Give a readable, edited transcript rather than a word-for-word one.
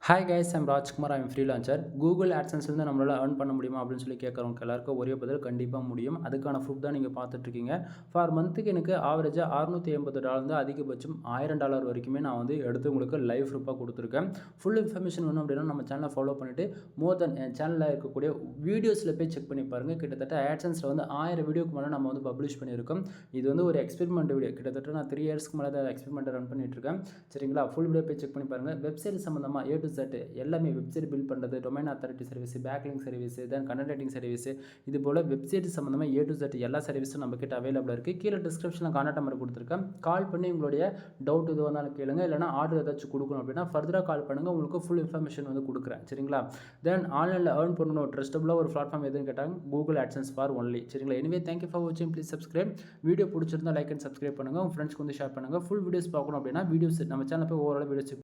Hi guys I'm Rajkumar I'm freelancer. Google ஆட்சன்ஸ்லேருந்து நம்மளால் earn பண்ண முடியுமா அப்படின்னு சொல்லி கேட்குறவங்க எல்லாருக்கும் ஒரே பதில் கண்டிப்பாக முடியும். அதுக்கான ப்ரூஃப் தான் நீங்கள் பார்த்துட்ருக்கீங்க. ஃபார் மந்த்துக்கு எனக்கு ஆவரேஜாக $680 தான் அதிகபட்சம் $1000 வரைக்குமே நான் வந்து எடுத்து உங்களுக்கு லைவ் ப்ரூஃபாக கொடுத்துருக்கேன். ஃபுல் இன்ஃபர்மேஷன் வேணும் அப்படின்னா நம்ம சேனலை ஃபாலோ பண்ணிவிட்டு மோர் தென் என் சேனலில் இருக்கக்கூடிய வீடியோஸில் போய் செக் பண்ணி பாருங்கள். கிட்டத்தட்ட ஆட்சன்ஸில் வந்து 1000 வீடியோக்கு மேலே நம்ம வந்து பப்ளிஷ் பண்ணியிருக்கோம். இது வந்து ஒரு எக்ஸ்பெரிமெண்ட் வீடியோ. கிட்டத்தட்ட நான் 3 இயர்ஸ்க்கு மேலே தான் எக்ஸ்பெரிமெண்ட்டை ரன் பண்ணிட்டுருக்கேன். சரிங்களா? ஃபுல் வீடியோ போய் செக் பண்ணி பாருங்கள். வெப்சைட் சம்மந்தமாக A to Z எல்லாமே வெப்சைட் பில்ட் பண்ணுறது, domain authority service, backlink service, then content writing service, இது போல் வெப்சைட் சம்மந்தமாக A to Z எல்லா சர்வீஸும் நம்மக்கிட்ட அவைலபிளாக இருக்குது. கீழே டிஸ்கிரிப்ஷனில் கான்டாக்ட் நம்பர் கொடுத்துருக்கேன். கால் பண்ணி உங்களுடைய டவுட் எது வந்தாலும் கேளுங்க. இல்லைனா ஆர்டர் ஏதாச்சும் கொடுக்கணும் அப்படின்னா ஃபர்தராக கால் பண்ணுங்கள். உங்களுக்கு ஃபுல் இன்ஃபர்மேஷன் வந்து கொடுக்குறேன். சரிங்களா? தென் ஆன்லைனில் ஏர்ன் பண்ணணும் ட்ரஸ்டபுளாக ஒரு பிளாட்ஃபார்ம் எதுன்னு கேட்டாங்க, கூகுள் ஆட்சன்ஸ் ஃபார் ஒன்லி. சரிங்களா? எனிவே தேங்க்யூ ஃபார் வாட்சிங். Please subscribe. வீடியோ பிடிச்சிருந்தா லைக் அண்ட் சப்ஸ்கிரைப் பண்ணுங்கள். உங்கள் ஃப்ரெண்ட்ஸ்க்கு வந்து ஷேர் பண்ணுங்கள். ஃபுல் வீடியோஸ் பார்க்கணும் அப்படின்னா வீடியோஸ் நம்ம சேனல் போய் ஓவரால் வீடியோஸ்